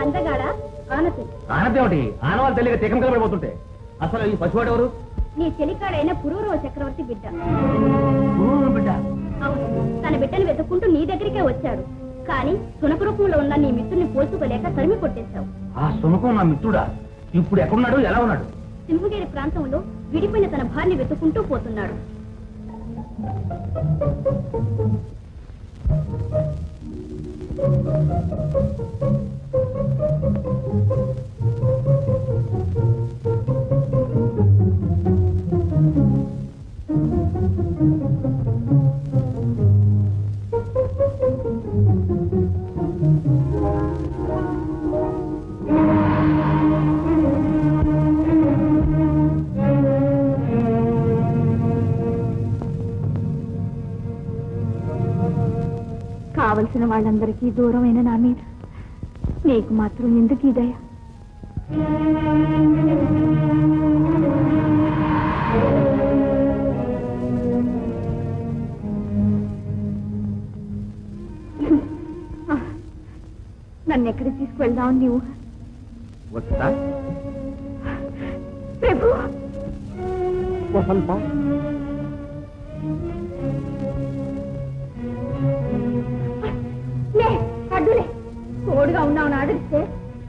అందగాడా ఆనతి. ఆనతి ఏమిటి? ఆనవాళ్ళు తెలియక తికం కలబడిపోతుంటే అసలు ఈ పసివాడు ఎవరు? నీ చెలికాడైన పురూరవ చక్రవర్తి బిడ్డ. బిడ్డ? అవును, తన బిడ్డను వెతుక్కుంటూ నీ దగ్గరికే వచ్చాడు. కానీ సునక రూపంలో ఉన్న నీ మిత్రుని పోల్చుకోలేక తరిమి కొట్టేశావు. ఆ సునకం నా మిత్రుడా? ఇప్పుడు ఎక్కడున్నాడు, ఎలా ఉన్నాడు? సింహగిరి ప్రాంతంలో విడిపోయిన తన భార్యని వెతుక్కుంటూ పోతున్నాడు. కావలసిన వాళ్ళందరికీ దూరమైన నా మీద నీకు మాత్రం ఎందుకు దయ? నన్ను ఎక్కడికి తీసుకువెళ్దామని నీవు? వస్తా ప్రభు. వసంత, అడ్డులే, తోడుగా ఉన్నావు అడిగిస్తే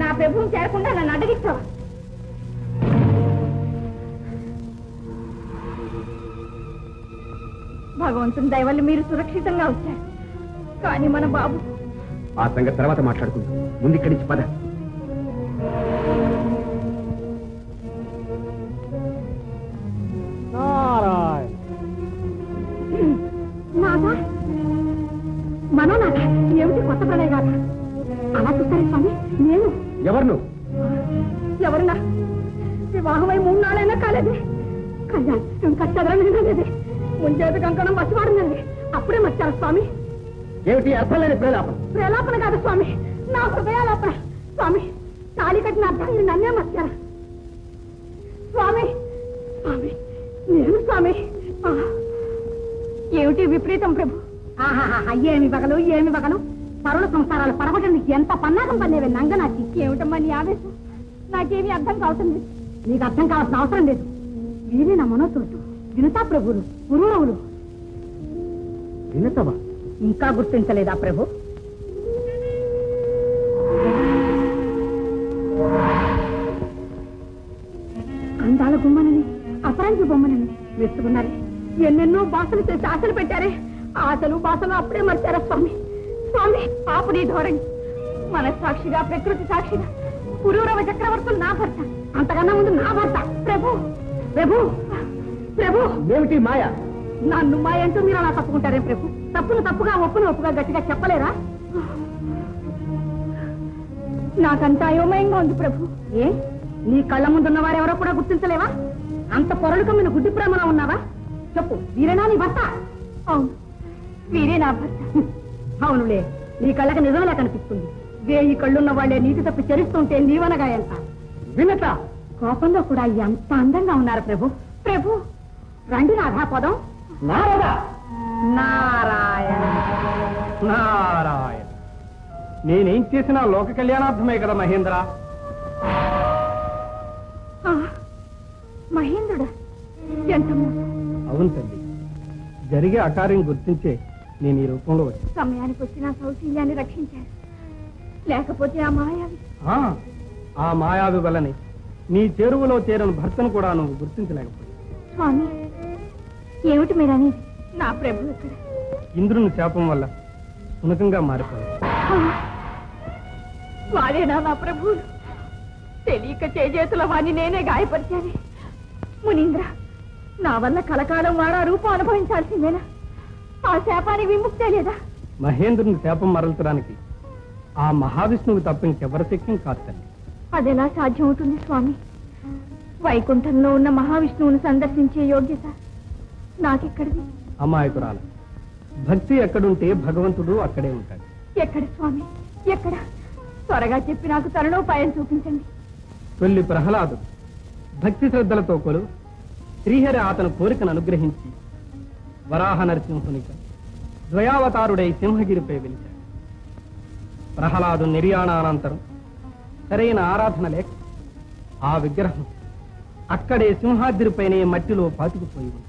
నా ప్రభువుని చేరకుండా నన్ను అడ్డగిస్తావా? భగవంతుని దయ వల్ల మీరు సురక్షితంగా వచ్చారు. కానీ మన బాబు ఆ సంగతి తర్వాత మాట్లాడుకుందాం. ముందు ఇక్కడి నుంచి పద. నాదా మనోనాథ, ఏమిటి కొత్త ప్రణయ గారు? అలా చూస్తారు స్వామి. నేను ఎవరు? ఎవరున్నా? వివాహమై 3 నాళ్ళైనా కాలేదు. కళ్యాణ్ ఇంకా చదరలేదు. ముంచేత కంకణం మర్చిపాడుందండి. అప్పుడే మర్చారు స్వామి. ఏమిటి అర్థం లేని ప్రేలాపన? ప్రేలాపన కాదు స్వామి, నా హృదయాలాపన. స్వామి, తాళి కట్టిన అర్థాన్ని నన్నే మర్చారా స్వామి? స్వామి, నేను స్వామి. ఏమిటి విపరీతం ప్రభు? ఏమి వగలు, ఏమి వగలు! పరుల సంసారాలు పడగొట్టడానికి ఎంత పన్నాగం పనేవే నంగనాచి. ఏమిటమ్మా నీ ఆవేశం? నాకేమీ అర్థం కావటం లేదు. నీకు అర్థం కావాల్సిన అవసరం లేదు. వీరే నా మనోతుడు, వినుతా ప్రభువులు, పురూరవులు. వినతవా? ఇంకా గుర్తించలేదా ప్రభు? అందాల గుమ్మనని, అపరంజి బొమ్మనని మెచ్చుకున్నారే. ఎన్నెన్నో బాసలు చేసి ఆశలు పెట్టారే. ఆశలు బాసలు అప్పుడే మర్చారా స్వామి? స్వామి, పాపు నీ ధోరణి. మనస్సాక్షిగా, ప్రకృతి సాక్షిగా పురూరవ చక్రవర్తులు నా భర్త, అంతకన్నా ముందు నా భర్త. ప్రభు, ప్రభు, ప్రభు! ఏమిటి మాయ? నన్ను మాయ అంటూ మీరు అలా తప్పుకుంటారే ప్రభు? తప్పును తప్పుగా, ఒప్పును ఒప్పుగా గట్టిగా చెప్పలేరా? నాకంతా అయోమయంగా ఉంది ప్రభు. ఏ, నీ కళ్ళ ముందున్న వారెవరో కూడా గుర్తించలేవా? అంత పొరలు కమ్మిన గుడ్డి ప్రేమలో ఉన్నావా? చెప్పు, వీరేనా నీ భర్త? అవును, వీరే నా భర్త. అవునులే, నీ కళ్ళకి నిజంలా కనిపిస్తుంది. 1000 కళ్ళున్న వాళ్లే నీతి తప్పి చరిస్తుంటే నీవనగా ఎంత? వినత కోపంలో కూడా ఎంత అందంగా ఉన్నారు ప్రభు. ప్రభు, రండి రాధాపదం. నారద! నారాయణ నారాయణ! నేనేం చేసినా లోక కళ్యాణార్థమే కదా మహేంద్ర. మహేంద్రుడా, ఎంత అవును తల్లి, జరిగే అకార్యం గుర్తించే నేను ఈ రూపంలో వచ్చాను. సమయానికి వచ్చి నా సౌశీల్యాన్ని రక్షించారు. లేకపోతే ఆ మాయావి ఆ మాయావి వల్లనే నీ చెరువులో చేరిన భర్తను కూడా నువ్వు గుర్తించలేకపోయావు. స్వామి, ఏమిటి మీరని? నా ప్రభు ఇక్కడ ఇంద్రుని శాపం వల్ల సునకంగా మారిపోయాడు. వాడేనా నా ప్రభు? తెలియక చేజేతుల వాణ్ణి నేనే గాయపరిచాను. మునీంద్ర, నా వల్ల కలకాలం వాడా రూపం అనుభవించాల్సిందేనా? ఆ శాపానికి విముక్తే లేదా? మహేంద్రుని శాపం మరల్చడానికి ఆ మహావిష్ణువు తప్ప ఇంకెవరి శక్యం కాదు తల్లి. అదెలా సాధ్యం అవుతుంది స్వామి? వైకుంఠంలో ఉన్న మహావిష్ణువును సందర్శించే యోగ్యత నాకెక్కడిది? అమాయకురాల, భక్తి ఎక్కడుంటే భగవంతుడు అక్కడే ఉంటాడు. ఎక్కడ స్వామి, ఎక్కడ? త్వరగా చెప్పి నాకు తరుణోపాయం చూపించండి. తొల్లి ప్రహ్లాదుడు భక్తి శ్రద్ధలతో కొలు శ్రీహరి అతను కోరికను అనుగ్రహించి వరాహ నరసింహునిగా ద్వయావతారుడై సింహగిరిపై వెలిచాడు. ప్రహ్లాదు నిర్యాణానంతరం సరైన ఆరాధన లేక ఆ విగ్రహం అక్కడే సింహాద్రిపైనే మట్టిలో పాతుకుపోయి ఉంది.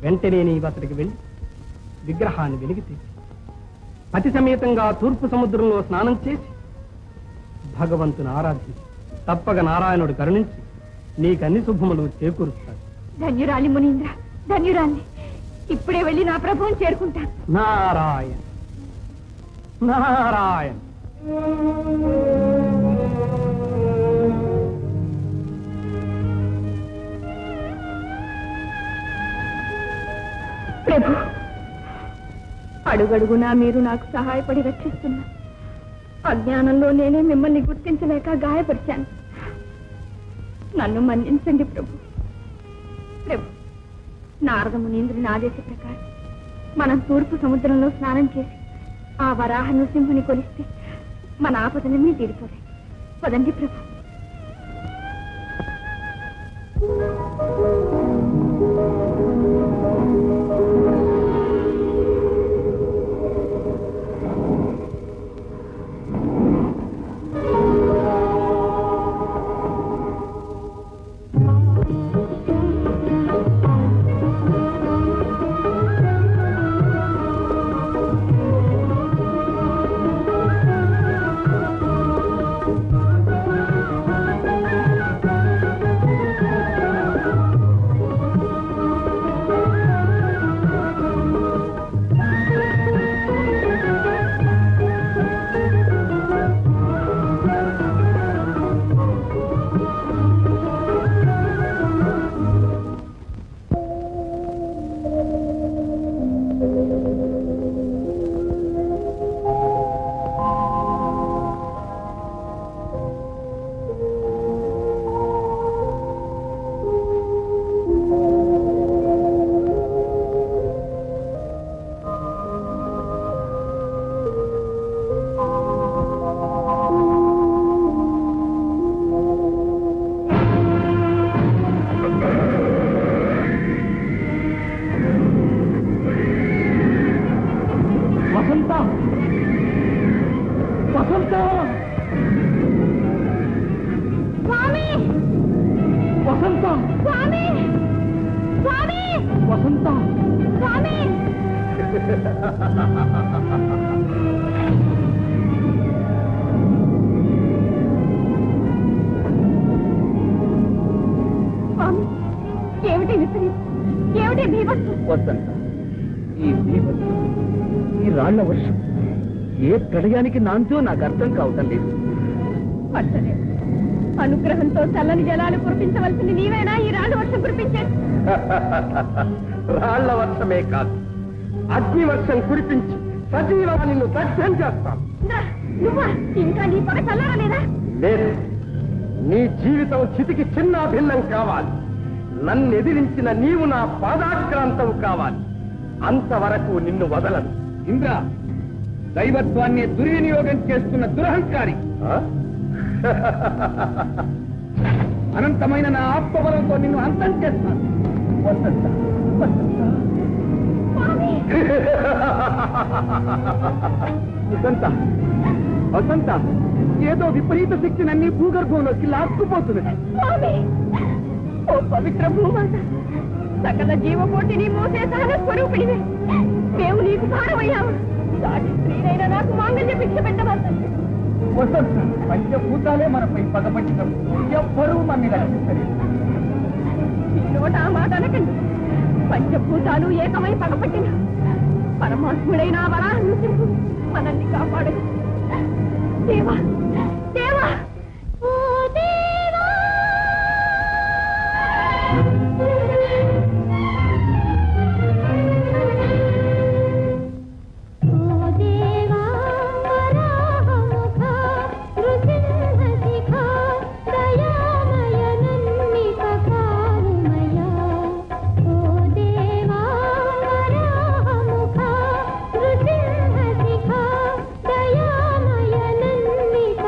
వెంటనే నీవు అతడికి వెళ్ళి విగ్రహాన్ని వెలికి తీసి అతి సమేతంగా తూర్పు సముద్రంలో స్నానం చేసి భగవంతుని ఆరాధించి తప్పక నారాయణుడు కరుణించి నీకన్ని శుభములు చేకూరుస్తాడు. ధన్యురాలి మునీంద్ర, ధన్యురాలి. ఇప్పుడే వెళ్ళి నా ప్రభువుని చేరుకుంటాను. నారాయణ నారాయణ. ప్రభు, అడుగడుగునా మీరు నాకు సహాయపడి రక్షిస్తున్నా. అజ్ఞానంలో నేనే మిమ్మల్ని గుర్తించలేక గాయపరిచాను. నన్ను మన్నించండి ప్రభు. ప్రభు, నారద మునీంద్రుని ఆదేశ ప్రకారం మనం తూర్పు సముద్రంలో స్నానం చేసి ఆ వరాహ నృసింహుని కొలిస్తే మన ఆపదలన్నీ తీరిపోతాయి. పదండి ప్రభు. ఈ రాళ్ల వర్షం ఏ ప్రళయానికి నాంతో నాకు అర్థం కావటం లేదు. అనుగ్రహంతో చల్లని జలాలు కురిపించవలసింది నీవేనా ఈ రాళ్ళ వర్షం కురిపించేది? రాళ్ల వర్షమే కాదు, అగ్ని వర్షం కురిపించి సజీవంగా నిన్ను దగ్ధం చేస్తాను. నువ్వా? ఇంకా నీ పగ చల్లారలేదా? లేదు, నీ జీవితం చితికి చిన్న భిన్నం కావాలి. నన్ను ఎదిరించిన నీవు నా పాదాక్రాంతం కావాలి. అంతవరకు నిన్ను వదలను. ఇంద్ర, దైవత్వాన్ని దుర్వినియోగం చేస్తున్న దురహంకారి. అనంతమైన నా ఆత్మబలంతో నిన్ను అంతం చేస్తాను. వసంత, వసంత, వసంత, ఏదో విపరీత శక్తి నన్ను భూగర్భంలోకి లాక్కుపోతున్నది. ఓ పవిత్ర భూమాత, సకల జీవకోటిని మోసే సహన స్వరూపిణివే, మేము నీకు భారమయ్యాము. సాటి స్త్రీనైనా నాకు మాంగళ్య భిక్ష పెట్టవచ్చు. వసంత, పంచభూతాలే మనపై పగపట్టినప్పుడు ఎవ్వరూ మన రక్షించలేదు. ఈ నోట ఆ మాట అనకండి. పంచభూతాలు ఏకమై పగపట్టిన పరమాత్ముడైన వరాహ నృసింహుడు మనల్ని కాపాడదు. దేవా, దేవా, ఓ దేవా. దయామయ నన్నిక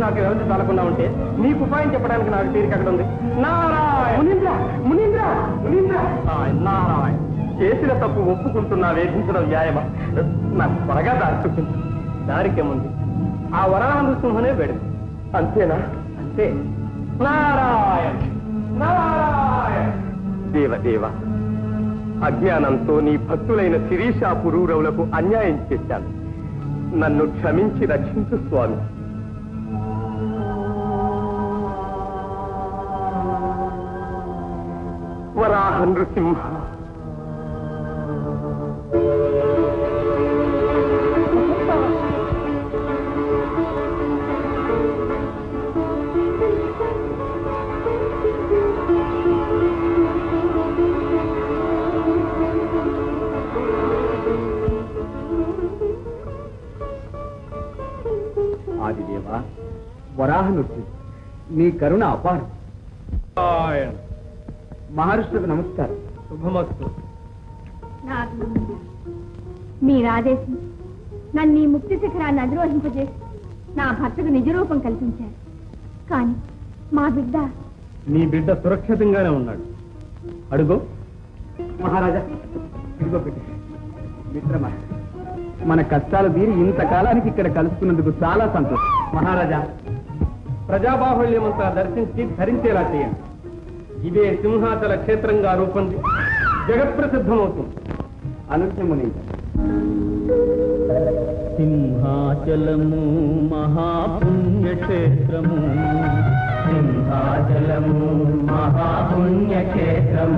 నాకు వ్యవధి చాలకుండా ఉంటే నీకు ఉపాయం చెప్పడానికి నాకు తీరిక అక్కడ ఉంది. నారాయణ మునీంద్ర మునీంద్ర మునీంద్ర నారాయణ చేసిన తప్పు ఒప్పుకుంటున్నా వేధించడం న్యాయమా? నాకు త్వరగా దారి చూపించు. దారికేముంది, ఆ వరాహ నృసింహనే వేడు. అంతేనా? అంతే. నారాయణ నారాయణ. దేవదేవ, అజ్ఞానంతో నీ భక్తులైన శిరీష పురూరవులకు అన్యాయం చేశాను. నన్ను క్షమించి రక్షించు స్వామి. వరాహ నృసింహ. ఆదిదేవా, వరాహ నృసింహ, నీ కరుణ అపారం. మహర్షులకు నమస్కారం. శుభమస్తు. మీరు ఆదేశం నన్ను ఈ ముక్తి శిఖరాన్ని అధిరోహింపజేసి నా భర్తకు నిజరూపం కల్పించారు. కానీ మా బిడ్డ నీ బిడ్డ సురక్షితంగానే ఉన్నాడు. అడుగు. మహారాజా, ఇదిగో పెట్టి. మిత్రమా, మన కష్టాలు తీరి ఇంతకాలానికి ఇక్కడ కలుసుకున్నందుకు చాలా సంతోషం. మహారాజా, ప్రజాబాహుళ్యమంతా దర్శించి ధరించేలా చేయండి. ఇదే సింహాచల క్షేత్రంగా రూపొంది జగత్ప్రసిద్ధమవుతుంది. అనుజ్ఞముని. సింహాచలము మహాపుణ్యక్షేత్రము, సింహాచలము మహాపుణ్యక్షేత్రము.